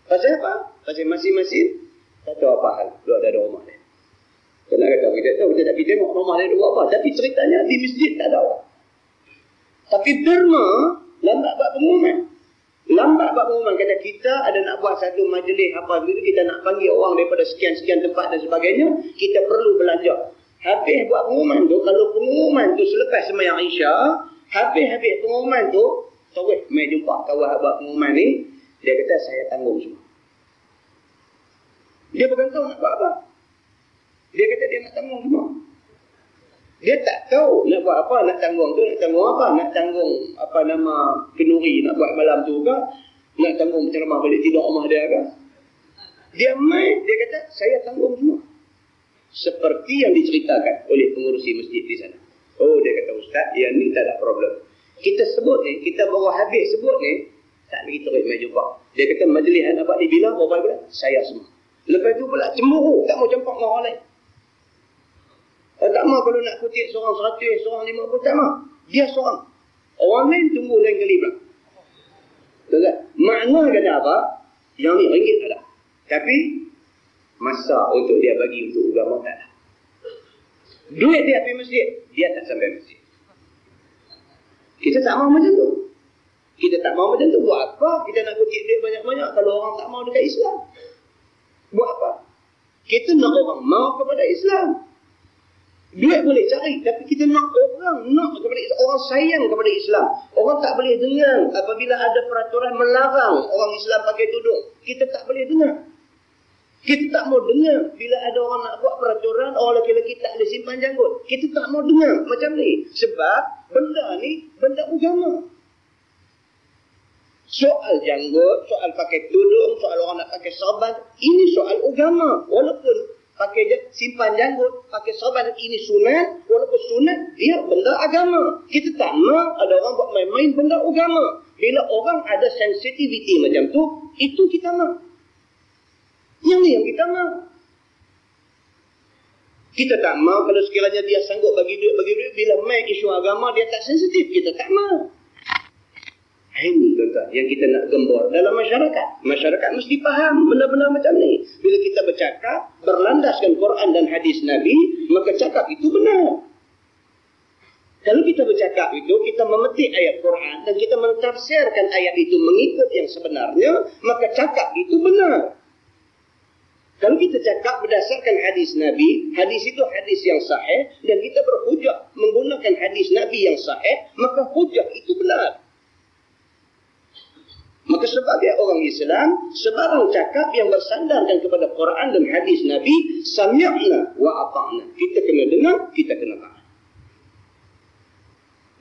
Pasal apa? Pasal masing-masing tak tahu apa hal. Dia ada rumah dia. Kita nak kata, kita tahu, kita tak pergi tengok rumah dia buat apa. Tapi ceritanya di masjid tak ada orang. Tapi derma, lambat buat pengumuman. Kata kita ada nak buat satu majlis apa begitu, kita nak panggil orang daripada sekian-sekian tempat dan sebagainya, kita perlu belanja. Habis buat pengumuman tu, kalau pengumuman tu selepas sembahyang Isya, habis pengumuman tu, terus mai jumpa kawan buat pengumuman ni, dia kata saya tanggung semua. Dia bukan tahu nak buat apa. Dia kata dia nak tanggung semua. Dia tak tahu nak buat apa, nak tanggung tu, nak tanggung apa, nak tanggung apa nama kenduri nak buat malam tu ke, nak tanggung ceramah balik tidur rumah dia ke. Dia main, dia kata saya tanggung semua. Seperti yang diceritakan oleh pengurusi masjid di sana. Oh, dia kata ustaz, yang ni tak ada problem. Kita sebut ni, kita baru habis sebut ni, tak lagi terus main jumpa. Dia kata majlis nak buat ni bila, berapa bulan? Saya semua. Lepas tu pula cemburu, tak mau campak dengan orang lain. Tak mahu kalau nak kutip seorang 100, seorang 50, tak mahu. Dia seorang. Orang lain tunggu lain kali pula. Tak? Makna kata apa? Yang ni ringgit tak ada. Tapi, masa untuk dia bagi untuk agama tak ada. Duit dia pergi masjid, dia tak sampai masjid. Kita tak mahu macam tu. Kita tak mahu macam tu. Buat apa? Kita nak kutip duit banyak-banyak kalau orang tak mahu dekat Islam. Buat apa? Kita nak orang mahu kepada Islam. Duit boleh cari, tapi kita nak orang kepada Islam. Orang sayang kepada Islam. Orang tak boleh dengar apabila ada peraturan melarang orang Islam pakai tudung. Kita tak boleh dengar. Kita tak mau dengar bila ada orang nak buat peraturan orang lelaki tak boleh simpan janggut. Kita tak mau dengar macam ni. Sebab benda ni benda agama. Soal janggut, soal pakai tudung, soal orang nak pakai sorban, ini soal agama. Walaupun pakai simpan janggut, pakai sorban, ini sunat. Walaupun sunat, dia benda agama. Kita tak mau ada orang buat main-main benda agama. Bila orang ada sensitivity macam tu, itu kita mau. Yang ni yang kita mau. Kita tak mau kalau sekiranya dia sanggup bagi duit. Bila main isu agama, dia tak sensitif. Kita tak mau. Ini tuan-tuan yang kita nak gembor dalam masyarakat. Masyarakat mesti faham benda-benda macam ni. Bila kita bercakap berlandaskan Quran dan hadis Nabi, maka cakap itu benar. Kalau kita bercakap itu, kita memetik ayat Quran dan kita mentafsirkan ayat itu mengikut yang sebenarnya, maka cakap itu benar. Kalau kita cakap berdasarkan hadis Nabi, hadis itu hadis yang sahih, dan kita berhujah menggunakan hadis Nabi yang sahih, maka hujah itu benar. Maka sebagai orang Islam, sebarang cakap yang bersandarkan kepada Quran dan hadis Nabi, sami'na wa ata'na. Kita kena dengar, kita kena taat.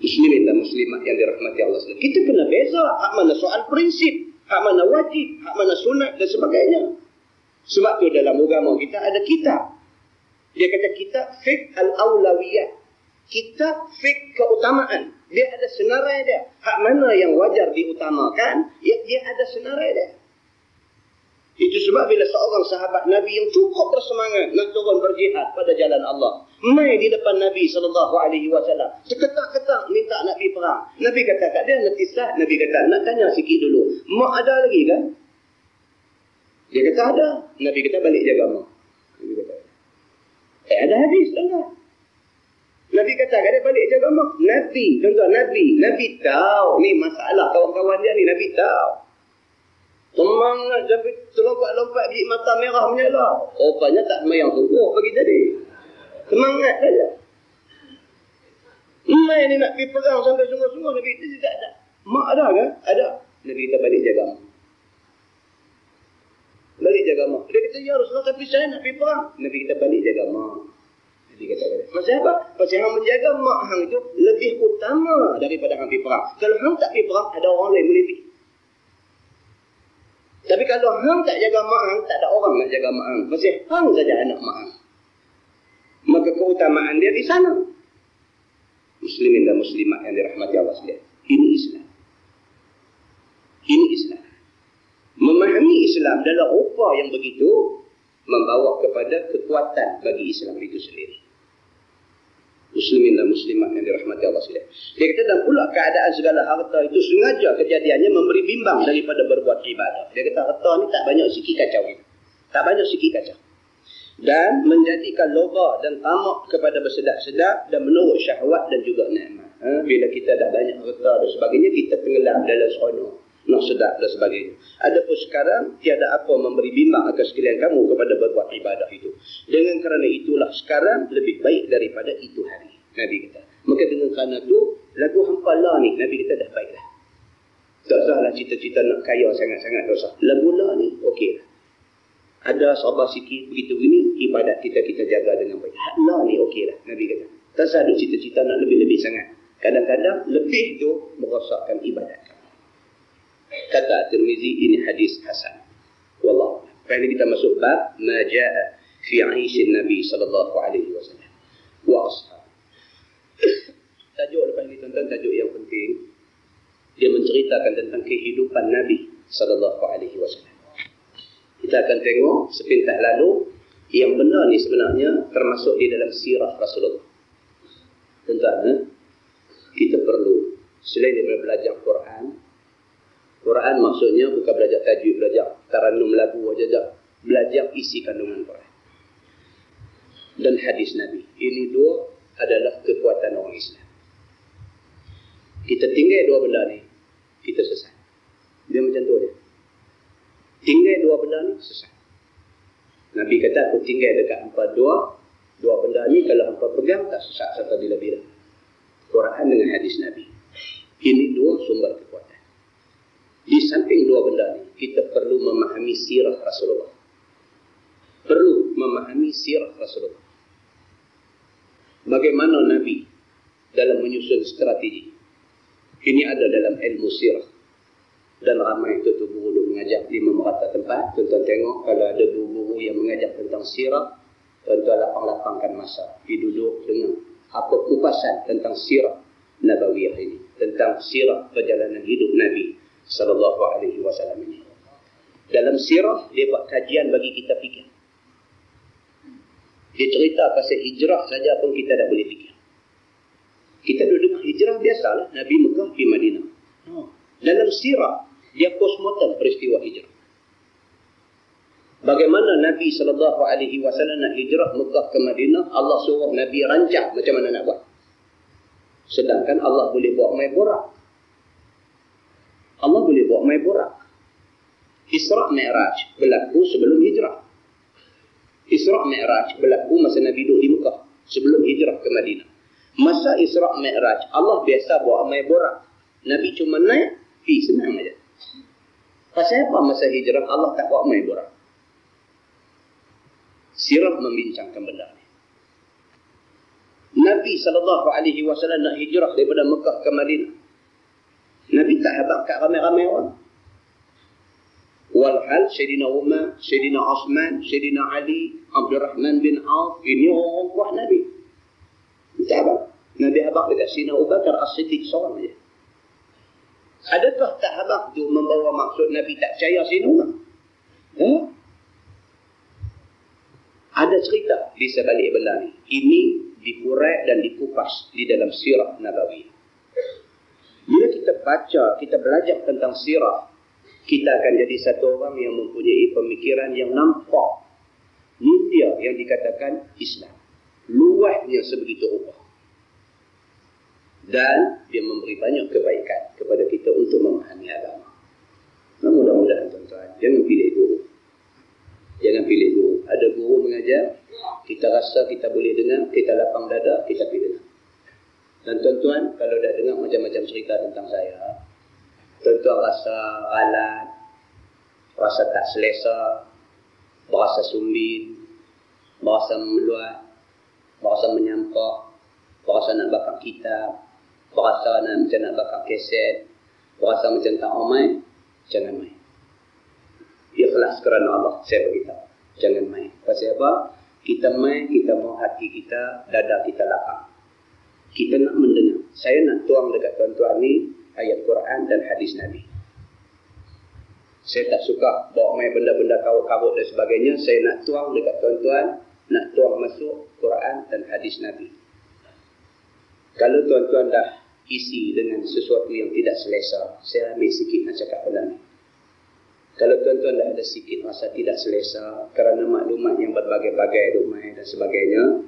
Muslimin dan muslimat yang dirahmati Allah SWT. Kita kena beza hak mana soal prinsip, hak mana wajib, hak mana sunat dan sebagainya. Sebab tu dalam agama kita ada kitab. Dia kata kitab fiqh al-awlawiyah. Kitab fiqh keutamaan. Dia ada senarai dia. Hak mana yang wajar diutamakan, dia ada senarai dia. Itu sebab bila seorang sahabat Nabi yang cukup bersemangat nak turun berjihad pada jalan Allah, mai di depan Nabi SAW, seketak-ketak minta nak pergi perang. Nabi kata kat dia, Natisah, Nabi kata, nak tanya sikit dulu, mak ada lagi kan? Dia kata ada. Nabi kata balik jaga mak. Nabi kata, ada hadis enggak? Nabi kata dia balik jaga mak. Nabi, tuan-tuan, Nabi tahu ni masalah kawan-kawan dia ni, Nabi tahu. Semangat sampai terlompat-lompat biji mata merah menyala. Rupanya tak semayang sungguh bagi jadi. Semangat saja. Mai ni nak pergi perang sampai sungguh-sungguh, Nabi itu tak ada. Mak ada ke? Ada. Nabi kita balik jaga mak. Balik jaga mak. Dia kata, ya Rasulullah, tapi saya nak pergi perang. Nabi kita balik jaga mak. Nabi kata, pasal apa? Pasal hang menjaga mak hang itu lebih utama daripada hang pergi perang. Kalau hang tak pergi perang, ada orang lain boleh pergi. Tapi kalau hang tak jaga mak hang, tak ada orang nak jaga mak hang. Pasal hang saja anak mak hang. Maka keutamaan dia di sana. Muslimin dan muslimat yang dirahmati Allah sekalian. Ini Islam. Ini Islam. Memahami Islam dalam rupa yang begitu membawa kepada kekuatan bagi Islam itu sendiri. Muslimin dan muslimat yang dirahmati Allah sekalian. Dia kata, dan pula keadaan segala harta itu sengaja kejadiannya memberi bimbang daripada berbuat ibadah. Dia kata harta ni tak banyak sikit kacau kita. Tak banyak sikit kacau. Dan menjadikan loba dan tamak kepada bersedap-sedap dan menurut syahwat dan juga nikmat. Bila kita dah banyak harta dan sebagainya, kita tenggelam dalam seronok, nak sedap dan sebagainya. Adapun sekarang, tiada apa memberi bimbang akan sekalian kamu kepada berbuat ibadah itu. Dengan kerana itulah sekarang lebih baik daripada itu hari. Nabi kata. Maka dengan kerana itu, lagu hampa lah ni, Nabi kata dah baiklah. Tak usahlah cita-cita nak kaya sangat-sangat, tak usah. Lagu lah ni, okey lah. Ada sabar sikit, begitu begini, ibadat kita jaga dengan baik. Hak lah ni okey lah, Nabi kata. Tak usah ada cita-cita nak lebih-lebih sangat. Kadang-kadang lebih tu merosakkan ibadat. Kata Tirmizi, ini hadis hasan. Wallah. Lepas kita masuk bab ma jaa fi 'aisyin Nabi sallallahu alaihi wasallam wa ashab. Tajuk lepas ni tuan-tuan, tajuk yang penting. Dia menceritakan tentang kehidupan Nabi sallallahu alaihi wasallam. Kita akan tengok sepintas lalu yang benda ni sebenarnya termasuk di dalam sirah Rasulullah. Tuan-tuan, kita perlu selain daripada belajar Quran maksudnya bukan belajar tajwid, belajar tarannum lagu saja, belajar isi kandungan Quran dan hadis Nabi. Ini dua adalah kekuatan orang Islam. Kita tinggal dua benda ni, kita sesat. Dia macam tu dia. Tinggal dua benda ni, sesat. Nabi kata, aku tinggal dekat hampa dua benda ni, kalau hampa pegang, tak sesat serta bila-bila. Quran dengan hadis Nabi. Ini dua sumber kekuatan. Di samping dua benda ni, kita perlu memahami sirah Rasulullah. Perlu memahami sirah Rasulullah. Bagaimana Nabi dalam menyusun strategi. Ini ada dalam ilmu sirah. Dan ramai tuan-tuan guru duk mengajar di beberapa tempat. Tuan-tuan tengok kalau ada guru-guru yang mengajar tentang sirah, tuan-tuan lapang-lapangkan masa. Pergi duduk dengar apa kupasan tentang sirah Nabawiyah ini, tentang sirah perjalanan hidup Nabi sallallahu alaihi wasallam ini. Dalam sirah dia buat kajian bagi kita fikir. Dia cerita pasal hijrah saja pun kita dah boleh fikir. Kita duduk hijrah biasalah, Nabi Mekah pergi Madinah. Dalam sirah dia postmortem peristiwa hijrah. Bagaimana Nabi sallallahu alaihi wasallam nak hijrah Mekah ke Madinah, Allah suruh Nabi rancang macam mana nak buat. Sedangkan Allah boleh buat mai borak. Allah boleh buat mai borak. Isra' Mi'raj berlaku sebelum hijrah. Isra' Mi'raj berlaku masa Nabi duduk di Mekah sebelum hijrah ke Madinah. Masa Isra' Mi'raj Allah biasa buat mai borak. Nabi cuma naik, senang aja. Pasal apa masa hijrah Allah tak buat mai borak? Sirah membincangkan benda ni. Nabi SAW nak hijrah daripada Mekah ke Madinah. Nabi tak habaq kat ramai-ramai orang. Walhal Sayyidina Umar, Sayyidina Osman, Sayyidina Ali, Abdul Rahman bin Auf, ini orang kuat Nabi. Tak habaq. Nabi habaq dekat Sayyidina Abu Bakar As-Siddiq seorang saja. Adakah tak habaq itu membawa maksud Nabi tak percaya Sayyidina Umar? Ada cerita di sebalik benda ni. Ini dikurai dan dikupas di dalam sirah Nabawiyah. Bila kita baca, kita belajar tentang sirah, kita akan jadi satu orang yang mempunyai pemikiran yang nampak mulia yang dikatakan Islam. Luasnya sebegitu rupa. Dan dia memberi banyak kebaikan kepada kita untuk memahami agama. Nah, mudah-mudahan tuan-tuan, jangan pilih guru. Jangan pilih guru. Ada guru mengajar, kita rasa kita boleh dengar, kita lapang dada, kita pergi dengar. Dan tuan-tuan, kalau dah dengar macam-macam cerita tentang saya, tuan-tuan rasa alat, rasa tak selesa, berasa sumbin, berasa meluat, berasa menyampah, berasa nak bakar kitab, berasa macam nak bakar keset, berasa macam tak omai, jangan main. Ikhlas kerana Allah, saya beritahu. Jangan main. Pasal apa? Kita main, kita mau hati kita, dada kita lapang. Kita nak mendengar. Saya nak tuang dekat tuan-tuan ni ayat Quran dan hadis Nabi. Saya tak suka bawa main benda-benda karut-karut dan sebagainya. Saya nak tuang dekat tuan-tuan, nak tuang masuk Quran dan hadis Nabi. Kalau tuan-tuan dah isi dengan sesuatu yang tidak selesa, saya ambil sikit nak cakap benda ni. Kalau tuan-tuan dah ada sikit rasa tidak selesa kerana maklumat yang berbagai-bagai domai dan sebagainya,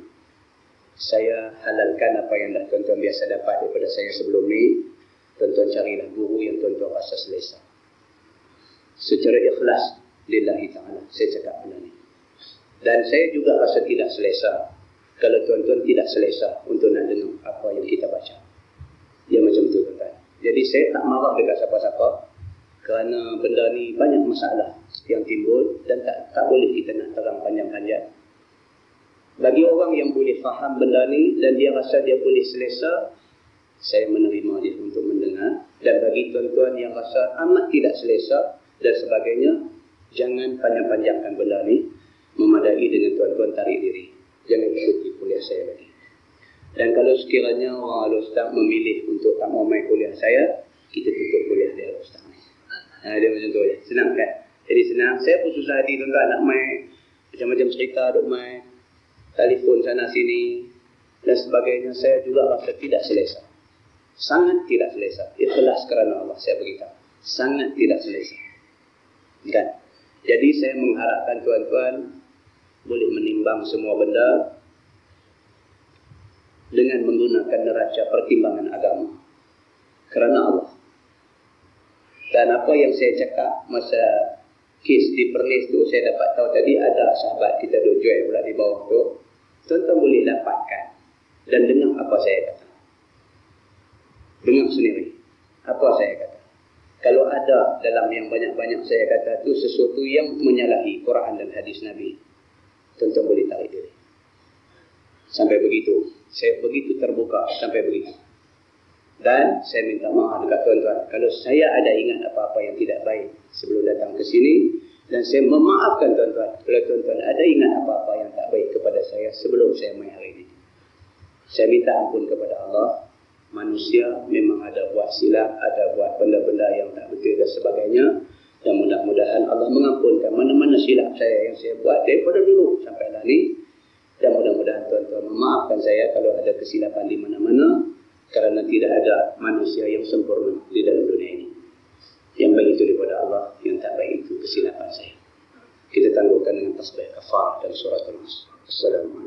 saya halalkan apa yang dah tuan-tuan biasa dapat daripada saya sebelum ni. Tuan-tuan carilah guru yang tuan-tuan rasa selesa. Secara ikhlas, lillahi ta'ala, saya cakap benda ni. Dan saya juga rasa tidak selesa kalau tuan-tuan tidak selesa untuk nak dengar apa yang kita baca. Ya macam tu tuan-tuan. Jadi saya tak marah dekat siapa-siapa, kerana benda ni banyak masalah yang timbul dan tak boleh kita nak terang panjang-panjang. Bagi orang yang boleh faham benda ni dan dia rasa dia boleh selesa, saya menerima dia untuk mendengar. Dan bagi tuan-tuan yang rasa amat tidak selesa dan sebagainya, jangan panjang-panjangkan benda ni. Memadai dengan tuan-tuan tarik diri. Jangan ikuti kuliah saya lagi. Dan kalau sekiranya orang Al-Ustaz memilih untuk tak mau main kuliah saya, kita tutup kuliah dia Al-Ustaz. Dia macam tu je. Senang kan? Jadi senang. Saya pun susah hati tuan-tuan nak main macam-macam cerita, duk main telefon sana sini dan sebagainya. Saya juga rasa tidak selesa. Sangat tidak selesa. Ikhlas kerana Allah, saya beritahu. Sangat tidak selesa. Kan? Jadi saya mengharapkan tuan-tuan boleh menimbang semua benda dengan menggunakan neraca pertimbangan agama. Kerana Allah. Dan apa yang saya cakap masa kes di Perlis tu, saya dapat tahu tadi ada sahabat kita duk join pula di bawah tu. Tuan-tuan boleh dapatkan dan dengar apa saya kata. Dengar sendiri apa saya kata. Kalau ada dalam yang banyak-banyak saya kata tu sesuatu yang menyalahi Quran dan hadis Nabi, tuan-tuan boleh tarik diri. Sampai begitu. Saya begitu terbuka sampai begitu. Dan saya minta maaf dekat tuan-tuan kalau saya ada ingat apa-apa yang tidak baik sebelum datang ke sini, dan saya memaafkan tuan-tuan kalau tuan-tuan ada ingat apa-apa yang tak baik kepada saya sebelum saya mai hari ini. Saya minta ampun kepada Allah. Manusia memang ada buat silap, ada buat benda-benda yang tak betul dan sebagainya, dan mudah-mudahan Allah mengampunkan mana-mana silap saya yang saya buat daripada dulu sampai lah ni. Dan mudah-mudahan tuan-tuan memaafkan saya kalau ada kesilapan di mana-mana, kerana tidak ada manusia yang sempurna di dalam dunia ini. Yang baik itu daripada Allah, yang tak baik itu kesilapan saya. Kita tangguhkan dengan tasbih kafar dan surat Al-Nas. Assalamualaikum.